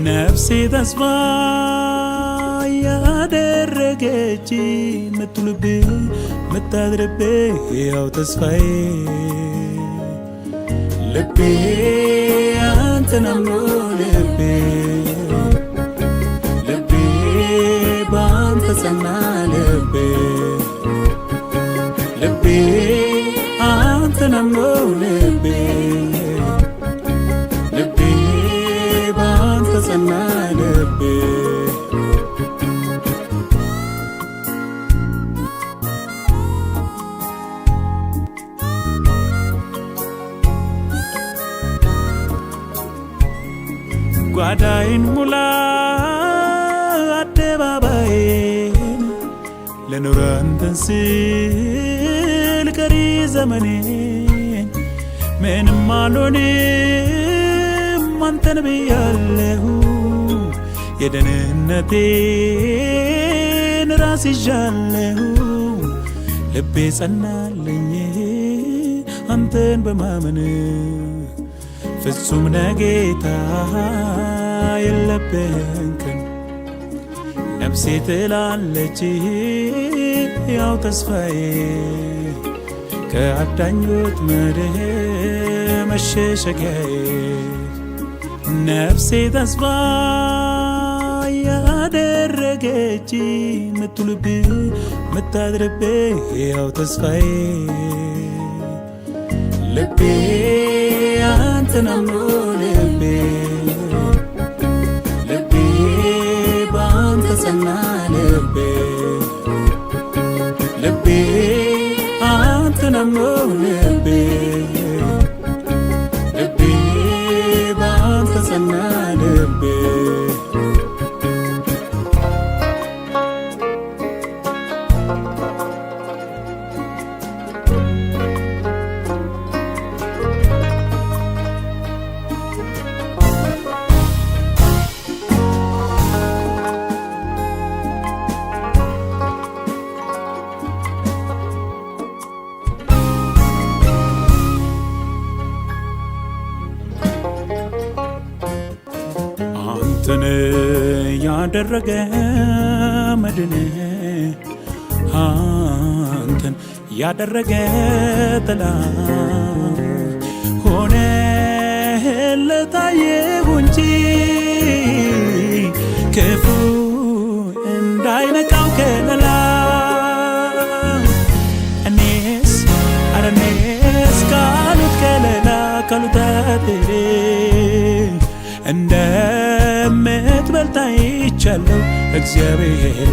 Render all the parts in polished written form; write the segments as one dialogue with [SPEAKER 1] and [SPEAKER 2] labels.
[SPEAKER 1] ነፍሴ ተስፋ ያደረገች ምትልብ ምታድርብ ያው ተስፋዬ ልቤ አንተን አምኖ ልቤ ባንተ ጸና ልቤ አንተን አምኖ ልቤ ጸና ልቤ ጓዳይን ሙላ አደባባይን ለኑር አንተን ስል ቀሪ ዘመኔን ምንም አልሆንም አንተን ብያለሁ የደህንነቴን ራስ ይዣለሁ ልቤ ጸናልኝ አንተን በማመን ፍጹም ነህ ጌታ የለብህም ቀን ነፍሴ ትላለች ያው ተስፋዬ ከአዳኞች ወጥመድ መሸሸጊያዬ ነፍሴ ተስፋ ያደረገች ምትልብ ምታድርብ ያው ተስፋዬ ልቤ አንተን አምኖ ልቤ ባንተ ጸና ልቤ አንተን አምኖ ልቤ ባንተ ጸና ልቤ አንተን ያደረገ መድን አንተን ያደረገ ጥላ ሆነለት አየሁ እንጂ ክፉ እንዳይነካው ከለላ እኔስ ካሉት ከለላ ካሉት አጥሬ እንደምትበልጥ አይቻለሁ እግዚአብሔር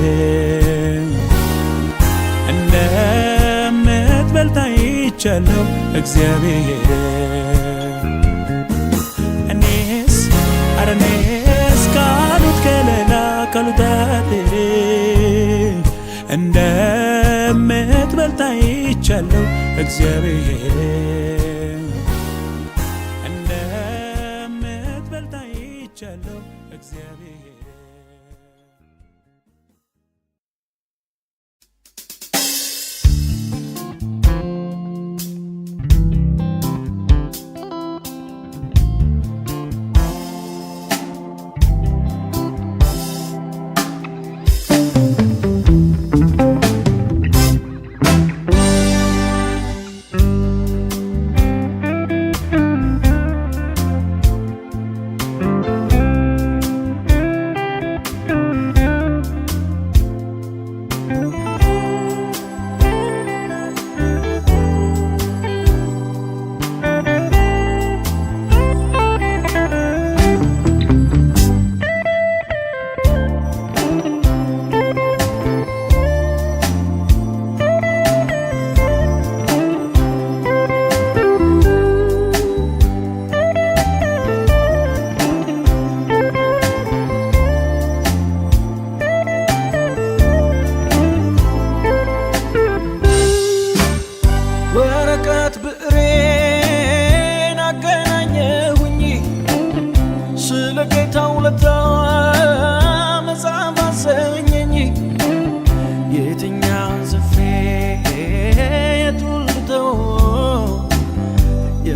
[SPEAKER 1] እንደምትበልጥ አይቻለሁ እግዚአብሔር እኔስ ካሉት ከለላ ካሉት አጥሬ እንደምትበልጥ አይቻለሁ እግዚአብሔር ቻለው እግዚአብሔር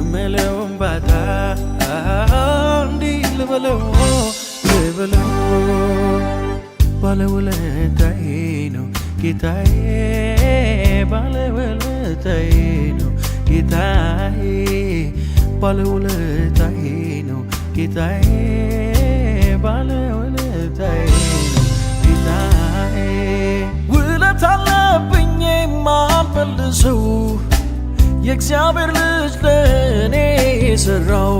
[SPEAKER 2] የምለውን ባታ እንዲህ ልበለው ባለውለታዬ ነው ጌታዬ ባለውለታዬ ነው ጌታዬ ባለውለታዬ ነው ጌታዬ ባለውለታዬ ነው ጌታዬ ውለታ አለብኝ የማልመልሰው የእግዚአብሔር ልጅ ለእኔ የሠራው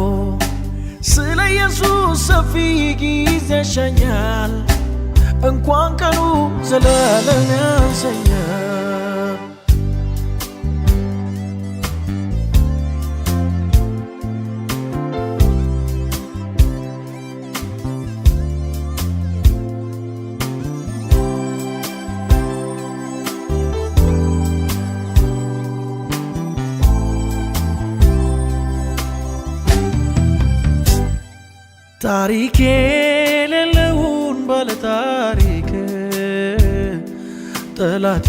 [SPEAKER 2] ስለ ኢየሱስ ሰፊ ጊዜ ያሻኛል እንኳን ቀኑ ዘላለም ያንሰኛል ታሪኬ የሌለውን ባለታሪክ ጠላቴ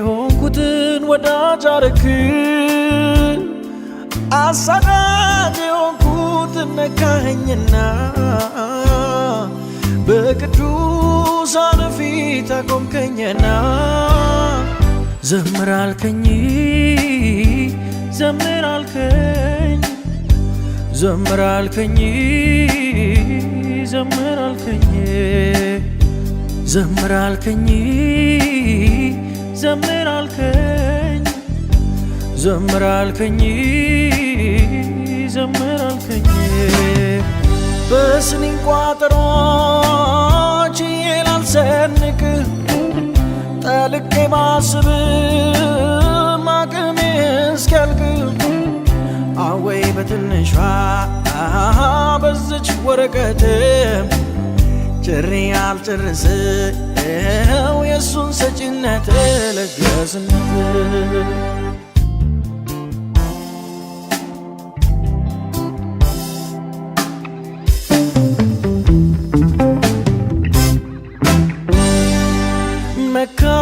[SPEAKER 2] ሆንኩትን ወዳጅ አረክ አሳዳጅ ሆንኩትን ነካኸኝና በቅዱሳን ፊት አቆምከኝና ዘምር አልከኝ ዘምር አልከኝ ዘምር አልከኝ ዘምር አልከኝ ዘምር አልከኝ ዘምር አልከኝ ዘምር አልከኝ ዘምር አልከኝ በስንኝ ቋጠሮች ላልሰንቅ ጠልቄ ማስብ አቅሜ እስኪያልቅ አወይ በትንሿ በዝች ወረቀት ጭሬ አልጨርሰው የእሱን ሰጪነት ለጋስነት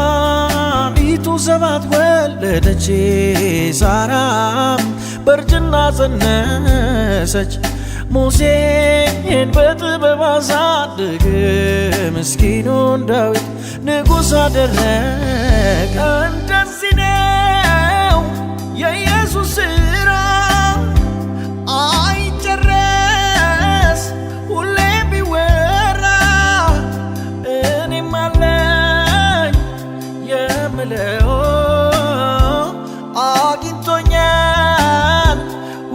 [SPEAKER 2] መካኒቱ ሰባት ወለደች ሳራም በእርጅና ጸነሰች ሙሴን በጥበብ አሳደገ ምስኪኑን ዳዊት ንጉሥ አደረገ እንደዚህ ነው የኢየሱስ ሥራ አይጨረስ ሁሌ ቢወራ እኔም አለኝ የምለው አግኝቶኛል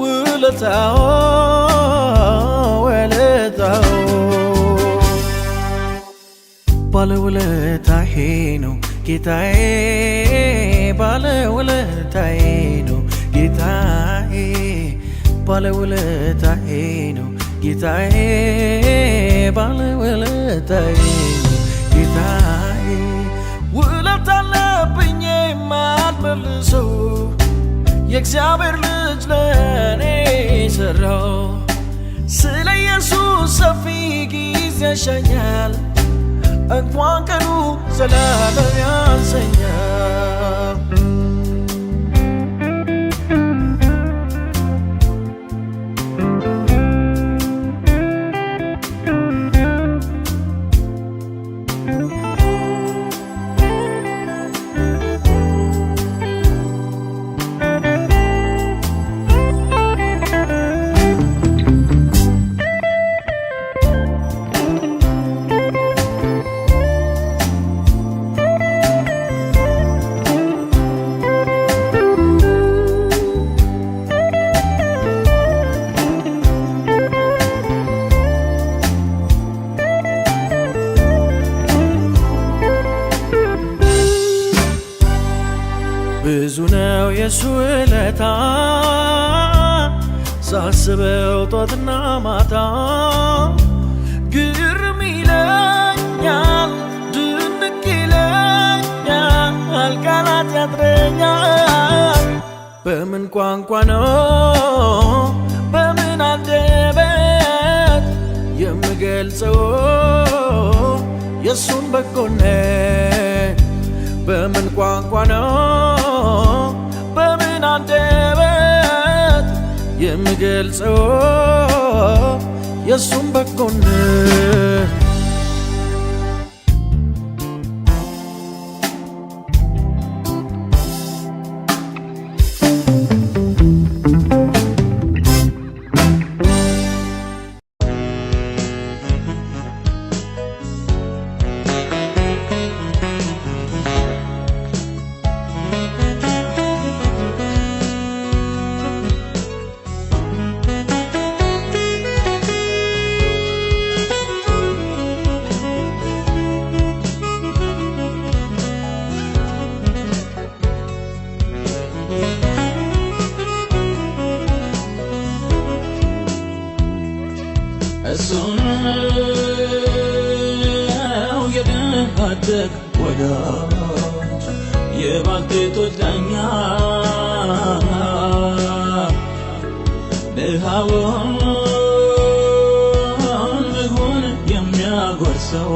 [SPEAKER 2] ውለታው ውለታው ባለውለታዬ ነው ጌታዬ ባለውለታዬ ነው ጌታዬ ባለውለታዬ ነው ጌታዬ ባለውለታዬ ነው ጌታዬ ውለታ አለብኝ የማልመልሰው የእግዚአብሔር ልጅ ለእኔ የሠራው ስለ ኢየሱስ ሰፊ ጊዜ ያሻኛል እንኳን ቀኑ ዘላለም ያንሰኛል ብዙ ነው የሱ ውለታ ሳስበው ጧትና ማታ ግርም ይለኛል ድንቅ ይለኛል ቃላት ያጥረኛል በምን ቋንቋ ነው በምን አንደበት የምገልጸው የሱን በጎነት በምን ቋንቋ ነው በምን አንደበት የምገልጸው የሱም በጎነት
[SPEAKER 3] እሱነው የደሃደግ ወዳጅ የባልቴቶች ዳኛ ድሃውን ምግቡን የሚያጎርሰው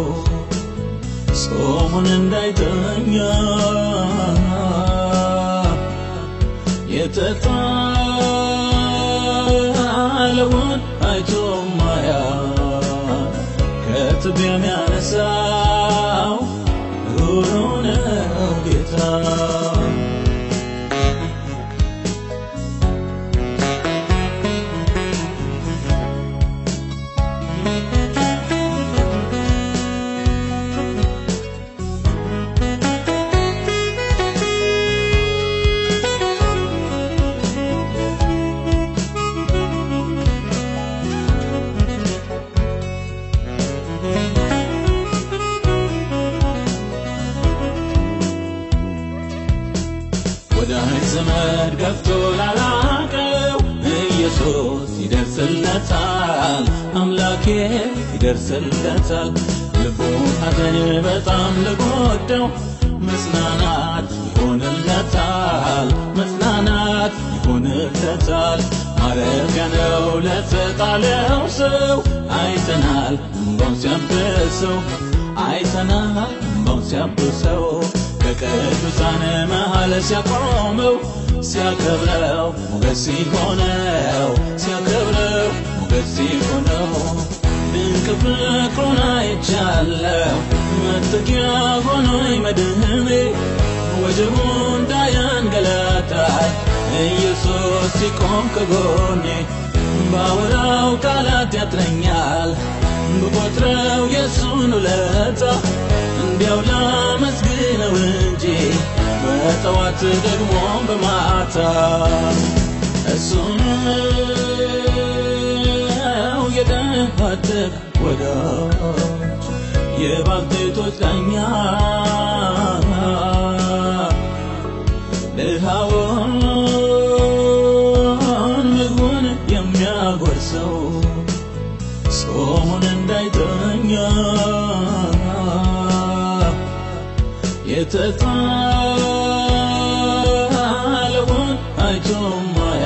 [SPEAKER 3] ጾሙን እንዳይተኛ የተጣለውን አይቶ ማያ ከትቢያ የሚያነሳው ሩሩ ነው ጌታ ወዳጅ ዘመድ ገፍቶ ላላቀው ኢየሱስ ይደርስለታል አምላኬ ይደርስለታል ልቡ ሐዘን በጣም ለጎዳው መጽናናት ይሆንለታል መጽናናት ይሆንለታል ማረፊያ ነው ለተጣለው ሰው አይተናል እንባውን ሲያብሰው አይተናል እንባውን ሲያብሰው ከቅዱሳን መሃል ሲያቆመው ሲያከብረው ሞገስ ሲሆነው ሲያከብረው ሞገስ ሲሆነው ድንቅ ፍቅሩን አይቻለሁ መጠጊያ ሆኖኝ መድህኔ ወጀቡ እንዳያንገላታኝ ኢየሱስ ሲቆም ከጎኔ ባወራው ቃላት ያጥረኛል ብቆጥረው የሱን ውለታ እንዲያው ላመስግነው እንጂ በጠዋት ደግሞ በማታ እሱነው የደሃደግ ወዳጅ የባልቴቶች ዳኛ ድሃውን ምግቡን የሚያጎርሰው ጾሙን እንዳይተኛ የተጣለውን አይቶ ማያ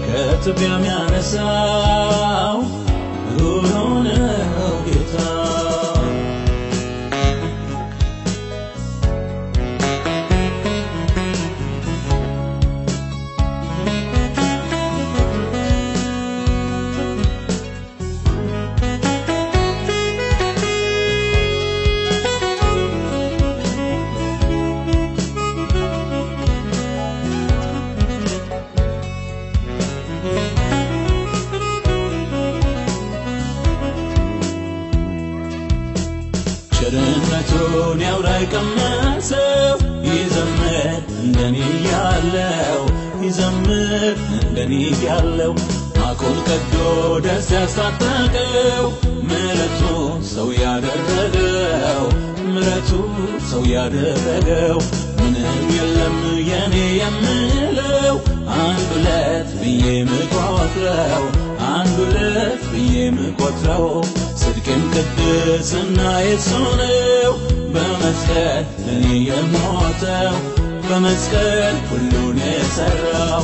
[SPEAKER 3] ከትቢያ የሚያነሳው ሩሩ ነው ጌታ ቸርነቱን ያውራ የቀመሰው ይዘምር እንደኔ ያለው ይዘምር እንደኔ ያለው ማቁን ቀዶ ደስ ያስታጠቀው ምሕረቱ ሰው ያደረገው ምሕረቱ ሰው ያደረገው ምንም የለም የኔ የምለው አንድ ሁለት ብዬ ምቆጥረው አንድ ሁለት ብዬ ምቆጥረው ጽድቅም ቅድስና የሱ ነው በመስቀል ለኔ የሞተው በመስቀል ሁሉን የሠራው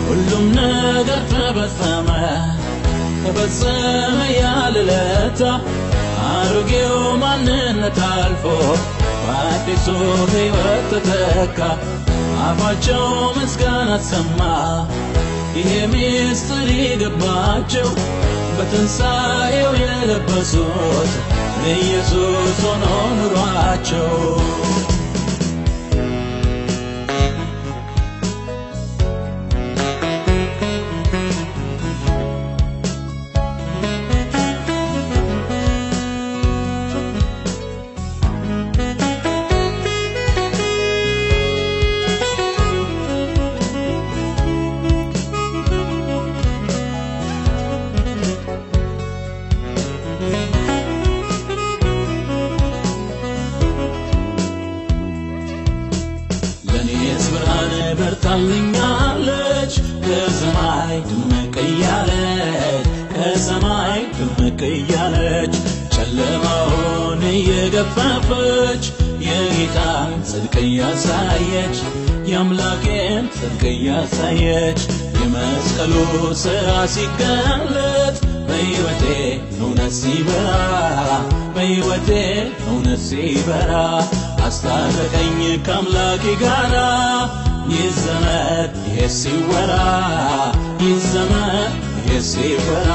[SPEAKER 3] ሁሉም ነገር ተፈጸመ ተፈጸመ ያለ ዕለት አሮጌው ማንነት አልፎ በአዲሱ ሕይወት ተተካ አፋቸው ምስጋና ሰማ ይሄ ምስጢር የገባቸው በትንሣኤው የለበሱት ኢየሱስ ሆኖ ኑሯቸው። በርታልኛለች ከሰማይ ድምቅ እያለች ከሰማይ ድምቅ እያለች ጨለማውን እየገፈፈች የጌታን ጽድቅ እያሳየች የአምላኬን ጽድቅ እያሳየች የመስቀሉ ሥራ ሲገለጥ በሕይወቴ እውነት ሲበራ በሕይወቴ እውነት ሲበራ አስታረቀኝ ከአምላኬ ጋራ ይዘመር ይሄ ሲወራ ይዘመር ይሄ ሲወራ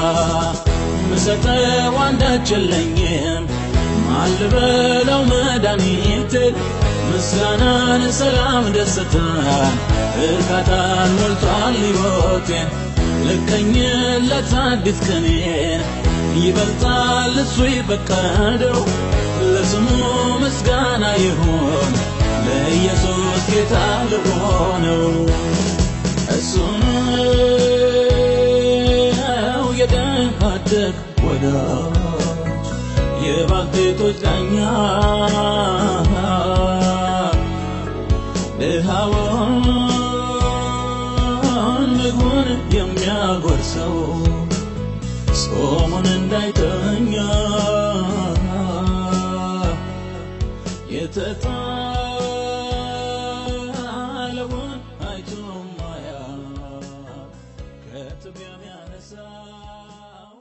[SPEAKER 3] ምሰጠው አንዳች የለኝም ማን ልበለው መድኃኒቴ ምስጋናን ሰላም ደስታን እርካታን ሞልቷል ሕይወቴን ልቀኝለት አዲስ ቀኔን ይበልጣል እሱ የፈቀደው ለስሙ ምስጋና ይሁን ለኢየሱስ ጌታ ለሆነው እሱ ነው የድሃ አደግ ወዳጅ የባልቴቶች ዳኛ ድሃውን ምግቡን የሚያጎርሰው ጾሙን እንዳይተኛ የተጣለውን አይቶ ማያውቅ ከትቢያ የሚያነሳው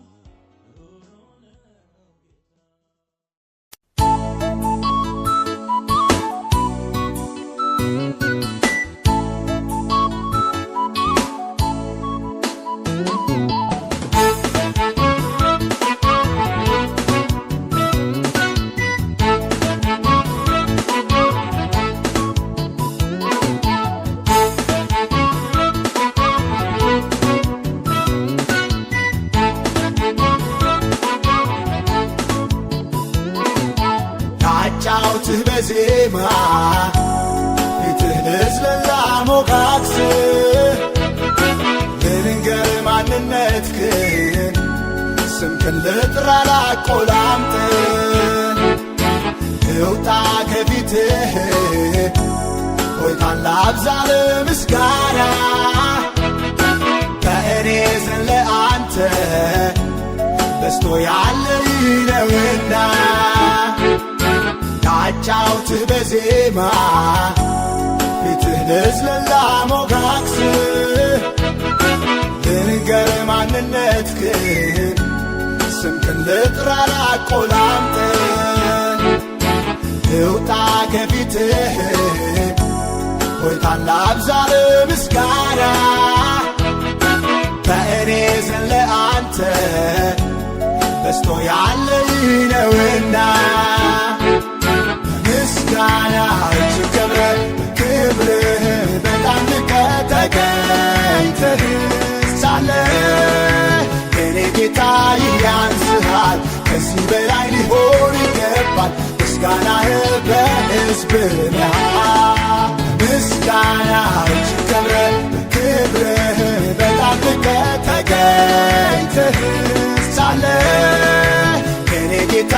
[SPEAKER 4] ጫውትህ በዜማ ፊትህ ልዝለላ ሞጋግስ ልንገር ማንነትህን ስምክን ልጥራ ላቆላምጥ ልውጣ ከፊትህ ሆይታን ላብዛ ለምስጋና ከእኔ ዘንድ ለአንተ በስቶ ያለ ነውና ጫውትህ በዜማ ፊትህ ልዝለላ ሞጋግስ ልንገር ማንነትህን ስምክን ልጥራ ላቆላምጥ ልውጣ ከፊትህ ሆይታን ላብዛ ለምስጋና ከእኔ ዘንድ ለአንተ በስቶ ያለ ነውና ምስጋና እጅግ ከብረህ ክብርህ በጣም ልቀህ ተገኝተህ ሳለ የኔ ጌታ ያንስሃል ከዚህ በላይ ሊሆን ይገባል ምስጋናህ በሕዝብህ መሃል ምስጋና እጅግ ከብረህ ክብርህ በጣም ልቀህ ተገኝተህ ሳለ የኔ ጌታ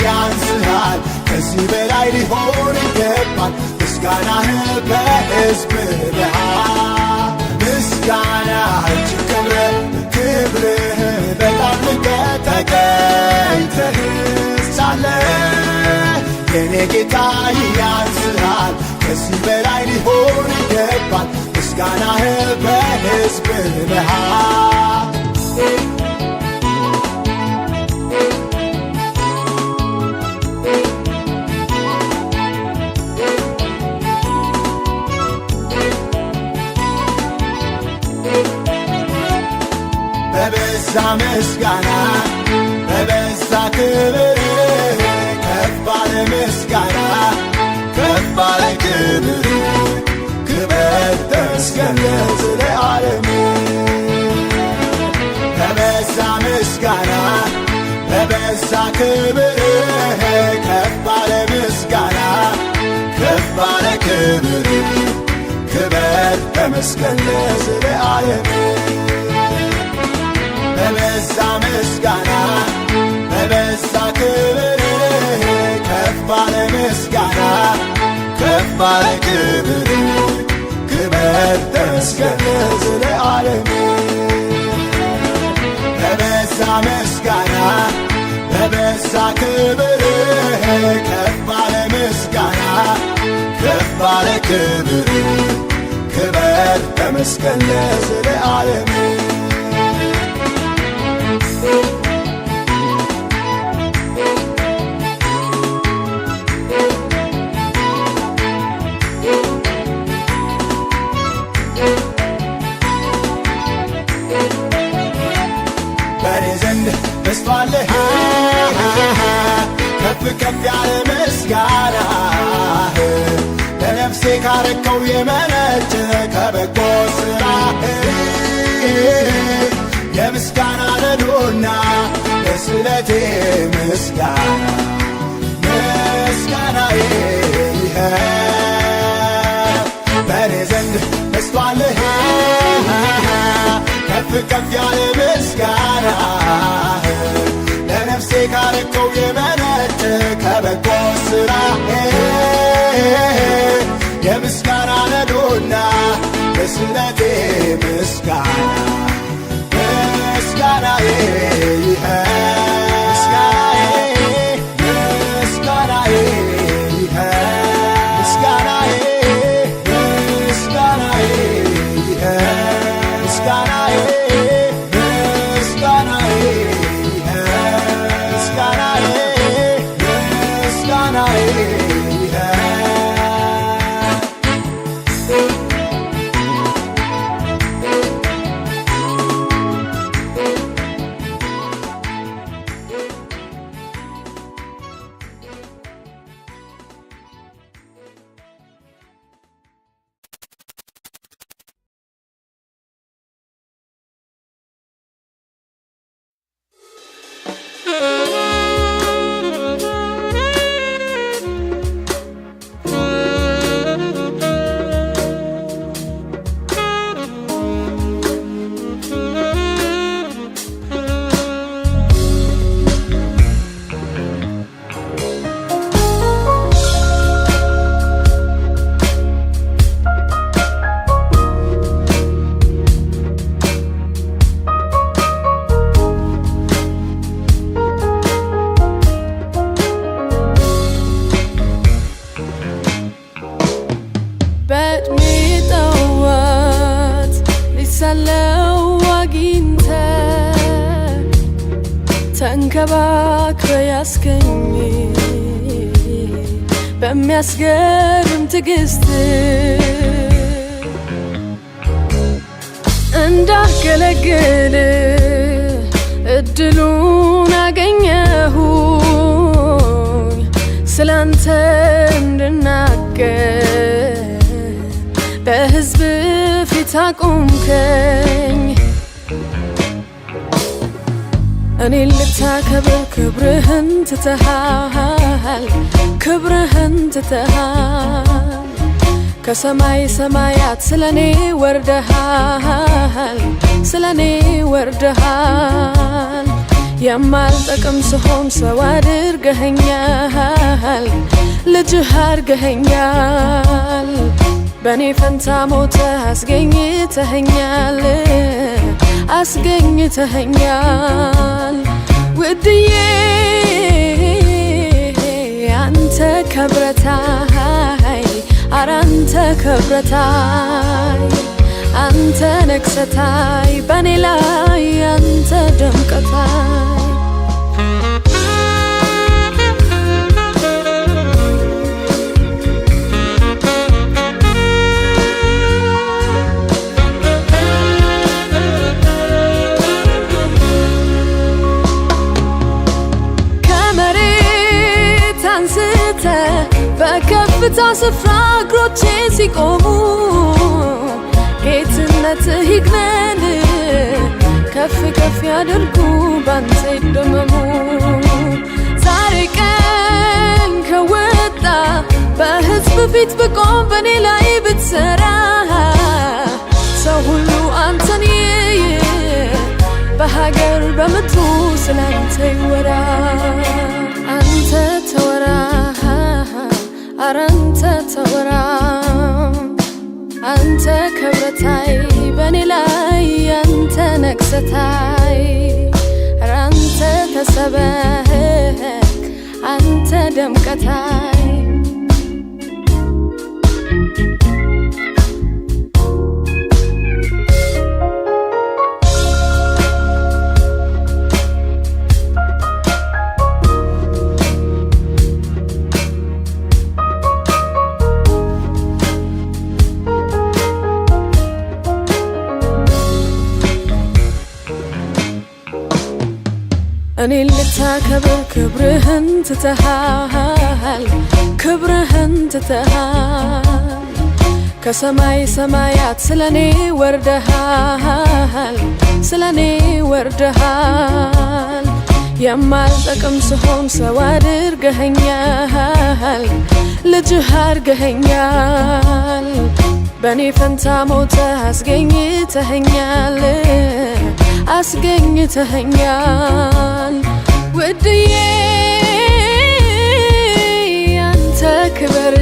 [SPEAKER 4] ያንስሃል ከዚህ በላይ ሊሆን ይገባል ምስጋናህ በሕዝብህ መሃል ምስጋናህ እጅግ ከብረህ ክብርህ በጣም ልቀህ ተገኝተህ ሳለ የኔ ጌታ ያንስሃል ከዚህ በላይ ሊሆን ይገባል ምስጋናህ በሕዝብህ መሃል በበዛ ምስጋና በበዛ ክብር ከፍ ባለ ምስጋና ከፍ ባለ ክብር ክብር ተመስገን ለዘለዓለም በበዛ ምስጋና በበዛ ክብር ከፍ ባለ ምስጋና ከፍ ባለ ክብር ክብር ተመስገን ለዘለዓለም በበዛ ምስጋና በበዛ ክብር ከፍ ባለ ምስጋና ከፍ ባለ ክብር ክብር ተመስገን ለዘለዓለም በበዛ ምስጋና በበዛ ክብር ከፍ ባለ ምስጋና ከፍ ባለ ክብር ክብር ተመስገን ለዘለዓለም በኔ ዘንድ በስቷልህ ከፍ ከፍ ያለ ምስጋና ለነፍሴ ካረከው የመነጨ ከበጎ ሥራ የምስጋና ነዶና ለስለቴ ምስጋና ምስጋናዬ በኔ ዘንድ በስቷልህ ከፍ ከፍ ያለ ምስጋና ለነፍሴ ካረከው የመነጨ ከበጎ ሥራ የምስጋና ነዶና ለስለቴ ምስጋና ምስጋናዬ ምስጋናዬ ምስጋናዬ ምስጋናዬ ምስጋናዬ ምስጋናዬ ምስጋናዬ ምስጋናዬ
[SPEAKER 5] ተንከባክበ ያስገኝ በሚያስገርም ትዕግስት እንዳገለግል እድሉን አገኘሁኝ ስላንተ እንድናገር በሕዝብ ፊት አቆምከኝ እኔ ልታከብር ክብርህን ትተሃል ክብርህን ትተሃል ከሰማይ ሰማያት ስለኔ ወርደሃል ስለኔ ወርደሃል የማልጠቅም ስሆን ሰው አድርገኸኛል ልጅህ አድርገኸኛል በኔ ፈንታ ሞተ አስገኝተኸኛል አስገኝተኸኛል ውድዬ አንተ ከብረታይ አራንተ ከብረታይ አንተ ነክሰታይ በኔ ላይ አንተ ደምቀታይ በከፍታ ስፍራ እግሮቼ ሲቆሙ ጌትነትህ ይግነን ከፍ ከፍ ያድርጉ ባንተ ይደመሙ ዛሬ ቀን ከወጣ በሕዝብ ፊት ብቆም በኔ ላይ ብትሰራ ሰው ሁሉ አንተን ይይ በሀገር በምድሩ ስላንተ ይወራ አንተ ተወራ ኧረ አንተ ተወራ አንተ ክብረታይ በኔ ላይ አንተ ነግሰታይ ኧረ አንተ ተሰበክ አንተ ደምቀታይ እኔ ልታከብር ክብርህን ትተሃል ክብርህን ትተሃል ከሰማይ ሰማያት ስለኔ ወርደሃል ስለኔ ወርደሃል የማልጠቅም ስሆን ሰው አድርገኸኛል ልጅህ አድርገኸኛል በኔ ፈንታ ሞተህ አስገኝተኸኛል አስገኝተኸኛል ውድዬ አንተ ክበር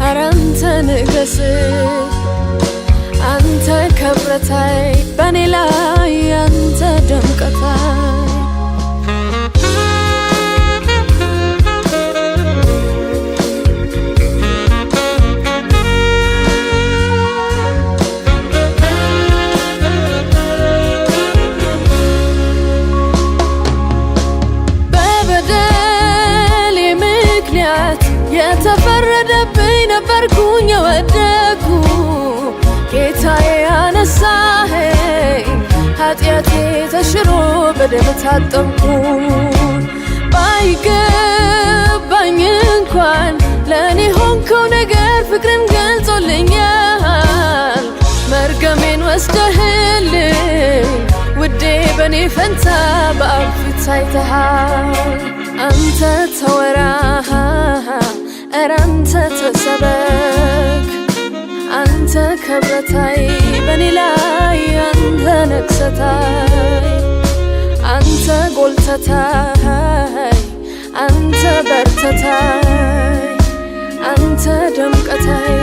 [SPEAKER 5] ኧረ አንተ ንገስ አንተ ክብረታይ በኔ ላይ አንተ ደምቀታይ የተፈረደብኝ ነበርኩኝ የወደኩ ጌታዬ አነሳኸኝ ኃጢአቴ ተሽሮ በደም ታጠብኩ ባይገባኝ እንኳን ለእኔ ሆንከው ነገር ፍቅርን ገልጾልኛል መርገሜን ወስደህልኝ ውዴ በኔ ፈንታ በአብ ፊት ታይተሃል አንተ ተወራ ኧረ አንተ ተሰበክ አንተ ክብረታይ በኔ ላይ አንተ ነግሰታይ አንተ ጎልተታይ አንተ በርተታይ አንተ ደምቀታይ